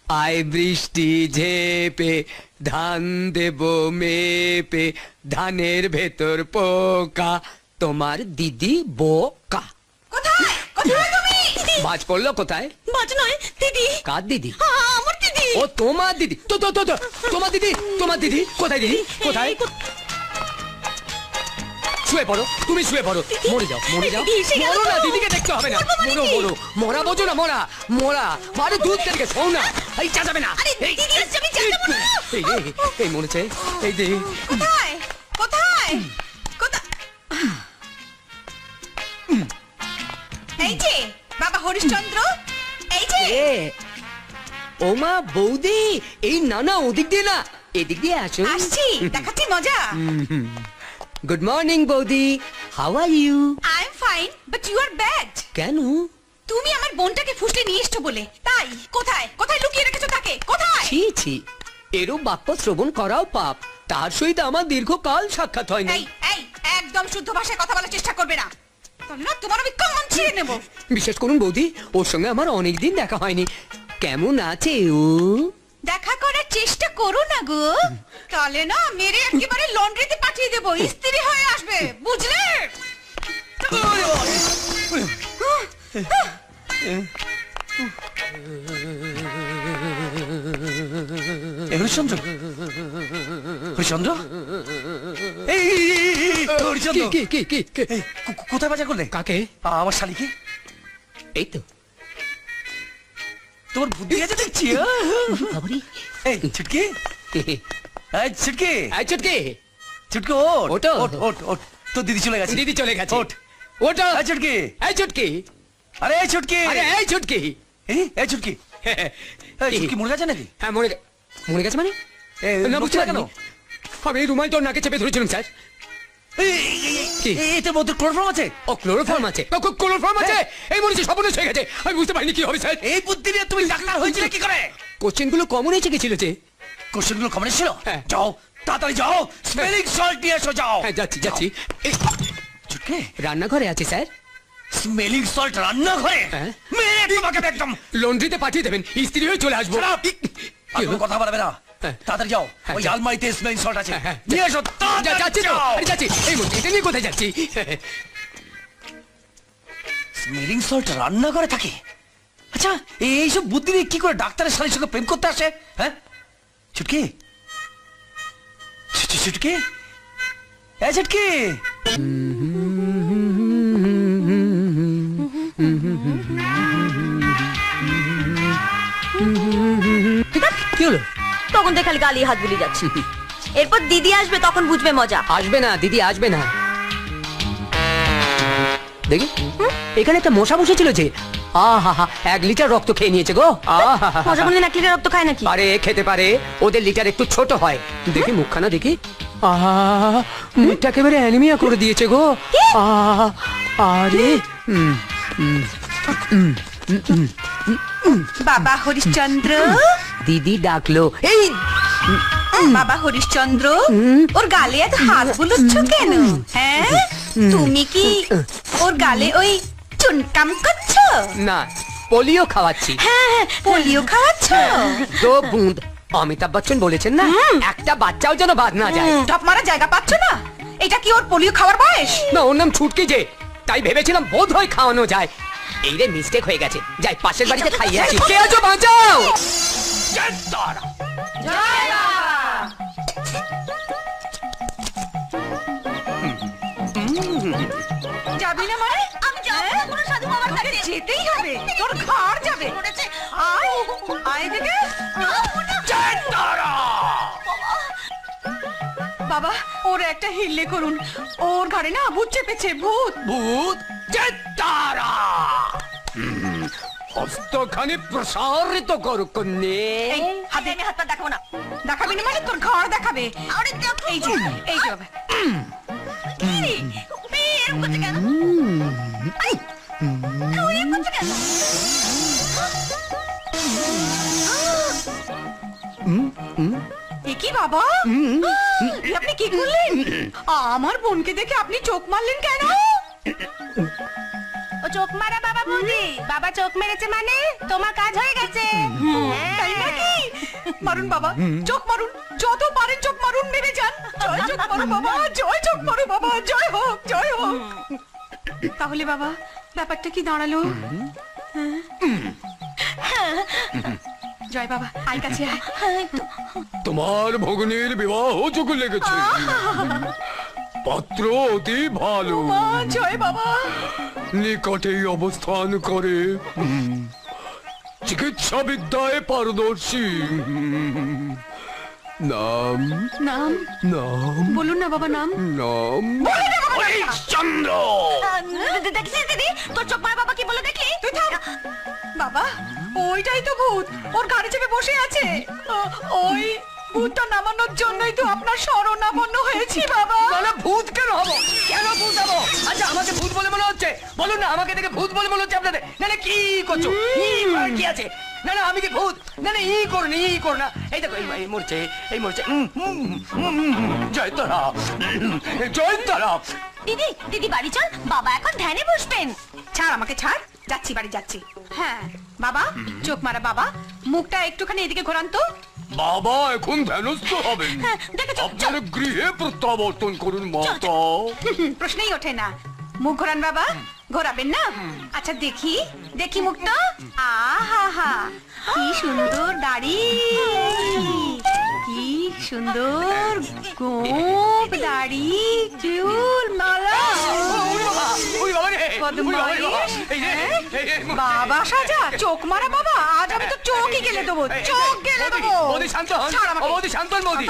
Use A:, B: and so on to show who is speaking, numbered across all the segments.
A: আয় বৃষ্টি ঝেপে ধান দেব মেপে, ধানের ভেতর পোকা, তোমার দিদি বোকা।
B: কোথায় কোথায় তুমি?
A: বাজ পড়লো কোথায়?
B: বাজ নয় দিদি।
A: কার দিদি?
B: আমার দিদি।
A: ও তোমার দিদি। তো তো তো তো, তোমার দিদি, তোমার দিদি কোথায়? দিদি কোথায়? শুয়ে পড়ো, তুমি শুয়ে পড়ো, মরে যাও, মরে যাও। মরো না, দিদিকে দেখতে হবে না। মরো মরো, মরা বোঝো না, মরা মরা মারে দুধ থেকে শোও না। এই চাচাবে না। এই মরেছে, এই দে।
B: কোথায় কোথায় কোথায়? এই যে বাবা হরিশ্চন্দ্র, এই যে।
A: ও মা বৌদি, এই না না ওদিক দিয়ে না, এদিক দিয়ে আসো।
B: আসছি, দেখাচ্ছি মজা।
A: গুড মর্নিং বৌদি, how are you?
B: I am fine but you are bad.
A: কেন?
B: তুমি আমার বোনটাকে ফুসলে নিয়ে এসছো বলে। তাই কোথায় কোথায় লুকিয়ে রেখেছো তাকে? কোথায়?
A: ছি ছি, এরূপ বাক্য শ্রবণ করাও পাপ। তার সহিত আমার দীর্ঘকাল সাক্ষাৎ হয়নি।
B: এই এই একদম শুদ্ধ ভাষায় কথা বলার চেষ্টা করবে না, তাহলে না তোমার আমি কান ছিঁড়ে নেব।
A: বিশ্বাস করুন বৌদি, ওর সঙ্গে আমার অনেকদিন দেখা হয়নি। কেমন আছে ও?
B: দেখা করার চেষ্টা করো না গো, তাহলে না মেরে একেবারে লন্ড্রিতে পাঠিয়ে দেবো, ইস্ত্রি হয়ে আসবে, বুঝলে?
C: হরিশ্চন্দ্র, হরিশ্চন্দ্র, এই হরিশ্চন্দ্র,
A: কি কি কি কি?
C: কোথায় বাজার করলে?
A: কাকে?
C: আমার শালিকে।
A: এই তো
C: তোমার বুদ্ধি আছে দেখছি। এই ছুটকি, এই ছুটকি,
A: এই চুটকি,
C: ছুটকি ওঠ,
A: ওঠো।
C: ওঠ ওঠ ওঠ, তোর দিদি চলে গেছে।
A: দিদি চলে গেছে।
C: ওঠ,
A: ওঠো।
C: এই ছুটকি,
A: এই চুটকি,
C: আরে এই ছুটকি,
A: আরে এই চুটকি।
C: এই ছুটকি, এই ছুটকি মরে গেছে নাকি?
A: হ্যাঁ মরে গেছে মানে? না বুঝতে পারিনি। আমি এই রুমাল তোর নাকে চেপে ধরেছিলাম স্যার।
C: এতে মধ্যে ক্লোরোফর্ম আছে।
A: ও ক্লোরোফর্ম আছে, ক্লোরোফর্ম আছে। এই মরেছে, সর্বনাশ হয়ে গেছে। আমি বুঝতে পারিনি কি হবে স্যার।
C: এই বুদ্ধি নিয়ে তুমি ডাক্তার হয়েছিলে কি করে?
A: কোশ্চেনগুলো কমন এসে গেছিল যে।
C: কোশ্চেনগুলো কমন ছিল?
A: হ্যাঁ।
C: যাও তাড়াতাড়ি যাও, স্মেলিং সল্ট নিয়ে এসো, যাও।
A: হ্যাঁ যাচ্ছি যাচ্ছি।
C: ছুটকি,
A: রান্নাঘরে আছে স্যার।
C: স্মেলিং সল্ট রান্নাঘরে?
A: হ্যাঁ।
C: মেরে তোমাকে একদম
A: লন্ড্রিতে পাঠিয়ে দেবেন, ইস্ত্রি হয়ে চলে আসবো।
C: আর কোনো কথা বলবে না,
A: হ্যাঁ।
C: তাড়াতাড়ি যাও,
A: হ্যাঁ,
C: ওই
A: যাও।
C: আলমারিতে স্মেলিং সল্ট আছে,
A: হ্যাঁ,
C: নিয়ে এসো তাড়াতাড়ি
A: যাচ্ছি তো,
C: যাও।
A: আরে যাচ্ছি। এই মুহূর্তে এটা নিয়ে কোথায় যাচ্ছি?
C: স্মেলিং সল্ট রান্নাঘরে থাকে? আচ্ছা, এইসব বুদ্ধি দিয়ে কি করে ডাক্তারের শালীর সঙ্গে প্রেম করতে আসে? হ্যাঁ ছুটকি, ছুটকি, এই ছুটকি,
A: কি হলো?
D: তখন তো খালি গালি হাত বুলি যাচ্ছে। এরপর দিদি আসবে, তখন বুঝবে মজা।
A: আসবে না দিদি, আসবে না। দেখি এখানে একটা মশা বসেছিল যে। আহা, 1 লিটার রক্ত খেয়ে নিয়েছে গো।
D: মজা বললেন 1 লিটার রক্ত খায় নাকি?
A: পারে, খেতে পারে, ওদের লিটার একটু ছোট হয়। দেখি মুখখানা দেখি। আহা, মুখটা একেবারে অ্যানিমিয়া করে দিয়েছে গো। আহা, আরে
B: বাবা হরিশ্চন্দ্র,
A: দিদি ডাকলো। এই
B: বাবা হরিশ্চন্দ্র, ওর গালে এত হাত বুলোচ্ছ কেন? হ্যাঁ, তুমি কি ওর গালে ওই চুনকাম করছো?
A: না, পোলিও খাওয়াচ্ছি।
B: হ্যাঁ, পোলিও খাওয়াচ্ছ?
A: 2 বুঁদ। অমিতাভ বচ্চন বলেছেন না, একটা বাচ্চাও যেন বাদ না যায়।
B: ঢপ মারা জায়গা পাচ্ছ না? এটা কি ওর পোলিও খাওয়ার বয়স?
A: না, ওর নাম ছুটকি যে, তাই ভেবেছিলাম বোধ হয় খাওয়ানো যায়। এই রে মিস্টেক হয়ে গেছে, যাই পাশের বাড়িতে খাইয়ে আসি। কে আছো, বাঁচাও।
B: যাবি না মানে? আমি যাবো না, কোনো সাধু বাবার কাছে যেতেই হবে, তোর ঘর যাবে। আয় আয় এদিকে। বাবা, ওর একটা হিল্লে করুন, ওর ঘরে না ভূত চেপেছে, ভূত।
A: ভূত জেতারা হস্তখানি প্রসারিত করো কন্যে।
B: এই হাতে আমি হাতটা দেখাবো না। দেখাবি না মানে তোর ঘর দেখাবে। এই যে এই যে বাবা। কি রে? এরকম করছে কেন? এরকম করছে কেন? কি বাবা, আপনি কি করলেন? আমার বোনকে দেখে আপনি চোখ মারলেন কেন?
D: ও চোখ মারা বাবা বৌদি, বাবা চোখ মেরেছে মানে তোমার কাজ হয়ে গেছে।
B: তাই নাকি? মারুন বাবা, চোখ মারুন, যত পারেন চোখ মারুন, মেরে যান। জয় চোখ মারো বাবা, জয় চোখ মারো বাবা, জয় হোক, জয় হোক। তাহলে বাবা ব্যাপারটা কি দাঁড়ালো? জয় বাবা, আয় কাছে আয়।
A: তোমার ভগ্নীর বিবাহ চোখ লেগেছে, পাত্র অতি ভালো,
B: মা, জয় বাবা।
A: নিকটেই অবস্থান করে, চিকিৎসা বিদ্যায় পারদর্শী। নাম
B: নাম
A: নাম
B: বলুন না বাবা, নাম
A: নাম
C: চন্দ্র।
D: দেখছিস দিদি, তোর চোখ মারা বাবা কি বলে দেখলি?
B: তুই থাম বাবা, ওইটাই তো ভূত, ওর গাড়ি চেপে বসে আছে। ওই ভূতটা নামানোর জন্যই তো আপনার শরণাপন্ন হয়েছি বাবা।
A: মানে ভূত কেন হবো? কেন ভূত হবো? আচ্ছা আমাকে ভূত বলে মনে হচ্ছে? বলুন না, আমাকে দেখে ভূত বলে মনে হচ্ছে আপনাদের? না না, কি করছো? কি আছে? না না, আমি কি ভূত? না না, ই করুন, ই করুন না। এই দেখো, এই মরছে, এই মরছে। জয় তারা, জয় তারা।
D: দিদি দিদি বাড়ি চল, বাবা এখন ধ্যানে বসবেন।
B: ছাড় আমাকে, ছাড়, যাচ্ছি বাড়ি যাচ্ছি। হ্যাঁ বাবা, চোখ মারা বাবা, মুখটা একটুখানি এদিকে ঘোরান তো।
A: বাবা এখন ধ্যানস্থ হবেন,
D: হ্যাঁ, দেখো, চল,
A: আপনার গৃহে প্রত্যাবর্তন করুন মাতা।
B: প্রশ্নই ওঠে না। মুখ ঘোরান বাবা, ঘোরাবেন না? আচ্ছা দেখি, দেখি মুখটা। আহা, কি সুন্দর দাড়ি, কি সুন্দর গোপ দাড়ি, চুল, মালা।
A: ওই বাবা রে,
B: বদমাইশ,
A: এই যে,
B: বাবা সাজা, চোখ মারা বাবা, আজ আমি তো চোখই গেলে দেবো, চোখ গেলে দেবো।
A: বৌদি শান্ত হন,
B: ছাড় আমাকে।
A: বৌদি শান্ত হন, বৌদি।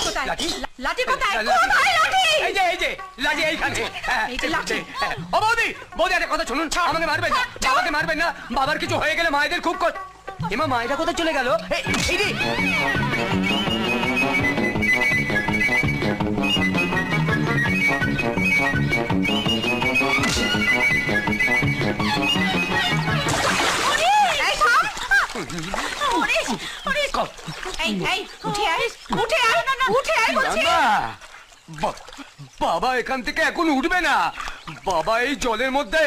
B: কোথায়?
A: লাঠি?
B: লাঠি কোথায়?
A: লাঠি।
B: কোথায় লাঠি?
A: এই যে লাঠি এইখানে। হ্যাঁ,
B: এই যে লাঠি।
A: হ্যাঁ। ও বৌদি, বৌদি একটা কথা শুনুন, আমাকে মারবেন না, বাবাকে মারবেন না। বাবার কিছু হয়ে গেলে মায়েদের খুব কষ্ট। এমা, মায়েরা কোথায় চলে গেল? এই রে।
B: এই থাম। এই, উঠে আয়, উঠে আয়, উঠে আয় বলছি।
A: না, বাবা এখান থেকে এখন উঠবে না। বাবা এই জলের মধ্যে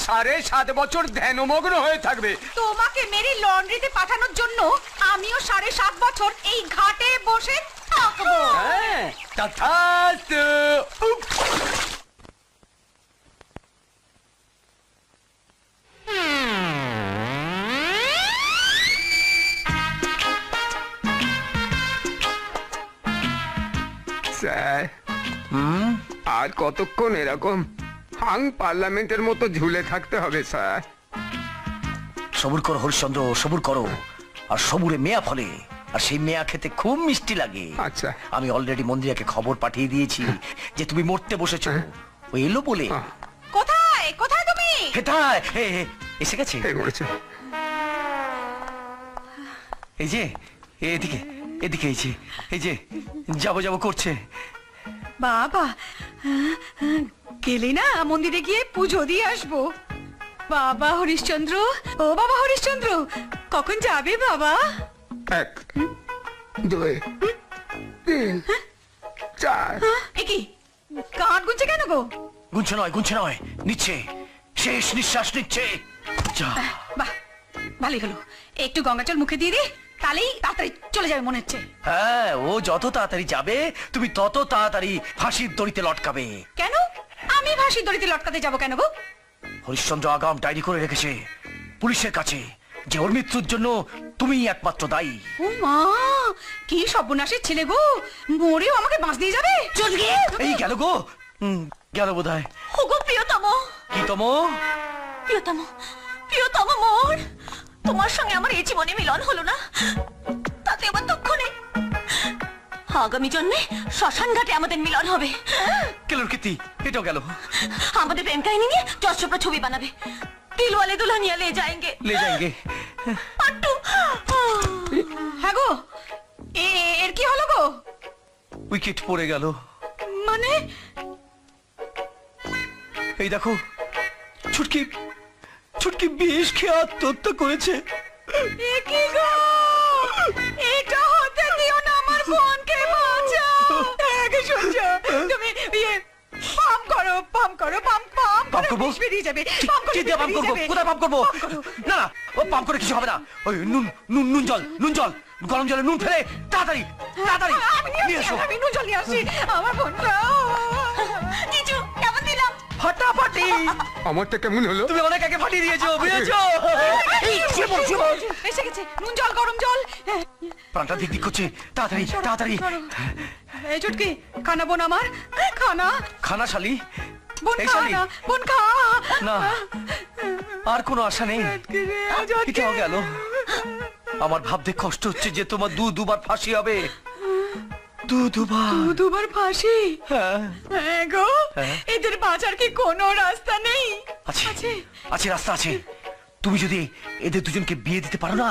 A: 7.5 বছর ধ্যানমগ্ন হয়ে থাকবে।
B: তোমাকে মেরি লন্ড্রিতে পাঠানোর জন্য আমিও 7.5 বছর এই ঘাটে বসে থাকবো।
A: হ্যাঁ, তথাস্তু। উফ। স্যার, আর কতক্ষণ এরকম হাং পার্লামেন্টের মতো ঝুলে থাকতে হবে স্যার?
C: সবুর করো হরিশ্চন্দ্র, সবুর করো। আর সবুরে মেয়া ফলে, আর সেই মেয়া খেতে খুব মিষ্টি লাগে।
A: আচ্ছা।
C: আমি অলরেডি মন্দিরাকে খবর পাঠিয়ে দিয়েছি যে তুমি মরতে বসেছো। ও এলো বলে।
B: কোথায়, কোথায় তুমি?
C: হেথায় এসে গেছে।
A: এই বলেছে।
C: এই যে এদিকে, এদিকে, এই যে যাবো যাবো করছে।
B: বাবা, গেলে না মন্দিরে গিয়ে পুজো দিয়ে আসবো। বাবা হরিশ্চন্দ্র, ও বাবা হরিশ্চন্দ্র, কখন যাবে বাবা?
A: 1, 2, 3, 4।
B: একি কাঠ গুনছে কেন গো?
C: গুনছে নয়, নিচ্ছে, শেষ নিঃশ্বাস নিচ্ছে। যা।
B: বাহ, ভালোই হলো। একটু গঙ্গা জল মুখে দিয়ে দে, তাহলেই তাড়াতাড়ি চলে যাবে মনে হচ্ছে।
C: হ্যাঁ, ও যত তাড়াতাড়ি যাবে তুমি তত তাড়াতাড়ি ফাঁসির দড়িতে লটকাবে।
B: কেন আমি ফাঁসির দড়িতে লটকাতে যাবো কেন গো?
C: হরিশ্চন্দ্র আগাম ডায়েরি করে রেখেছে পুলিশের কাছে যে ওর মৃত্যুর জন্য তুমি একমাত্র দায়ী।
B: ও মা, কি সর্বনাশের ছেলে গো, মরেও আমাকে বাঁচ দিয়ে যাবে। চল গিয়ে
C: এই গেল গো, গেল বোধহয়।
D: ওগো প্রিয়তম,
C: কি
D: প্রিয়তম, প্রিয়তম মোর, তোমার সঙ্গে আমার এই জীবনে মিলন হলো না, তাতে আবার দুঃখনে আগামী জন্মে শ্মশান ঘাটে আমাদের মিলন হবে।
C: গেলুর কীর্তি, এটাও গেল।
D: আমাদের প্রেম কাহিনী নিয়ে চশপটা ছবি বানাবে, দিলওয়ালে দুल्हनिया ले जाएंगे। পাট্টু।
B: হ্যাঁ গো, এর কি হলো গো?
C: উইকেট পড়ে গেল।
B: মানে
C: এই দেখো, ছুটকি বিষ খেয়ে আত্মহত্যা করেছে।
B: এ কি গো, এটা হতে দিও না, আমার বোনকে বাঁচাও। আগে শুনছো তুমি, পাম্প করো, পাম্প করো, পাম্প।
C: পাম্প করবো
B: বিষ বেরিয়ে যাবে
C: কি-
B: পাম্প করলে
C: কি দিয়ে পাম্প
B: বেরিয়ে
C: করবো
B: যাবে।
C: কোথায় পাম্প করবো
B: পাম্প করো।
C: না না ও পাম্প করে কিছু হবে না ওই নুন নুন নুন জল গরম জলে নুন ফেলে তাড়াতাড়ি তাড়াতাড়ি
B: আমি
C: নিয়ে এসো
B: আমি নুন জল নিয়ে আসি আমার বোনটা
D: জিজু কেমন দিলাম
C: ফাটাফাটি
E: আমারটা কেমন হলো?
C: তুমি অনেক আগে ফাটিয়ে দিয়েছো বুঝেছো এই, শুয়ে পড়ো, শুয়ে পড়ো।
B: এসে গেছে নুন জল গরম জল
C: প্রাণটা দিক দিক করছে তাড়াতাড়ি তাড়াতাড়ি
B: সরো। এই চুটকি খানা বোন আমার খানা
C: খানা শালি
B: বোন
C: এই
B: খা
C: শালি
B: না বোন খা
C: না আর কোনো আশা নেই
B: চটকে রে, চটকে।
C: এটাও গেল আমার ভাবতে কষ্ট হচ্ছে যে তোমার দুবার ফাঁসি হবে দুবার
B: দুবার ফাঁসি
C: হ্যাঁ
B: হ্যাঁ গো
C: হ্যাঁ।
B: এদের বাঁচার কি কোনো রাস্তা নেই
C: আছে
B: আছে।
C: আছে রাস্তা আছে তুমি যদি এদের দুজনকে বিয়ে দিতে পারো না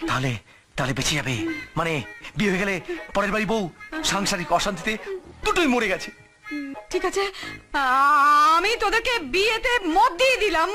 C: তাহলে তাহলে বেঁচে যাবে মানে বিয়ে হয়ে গেলে পরের বাড়ি বউ সাংসারিক অশান্তিতে দুটোই মরে গেছে
B: ঠিক আছে আমি তোদেরকে বিয়েতে মত দিয়ে দিলাম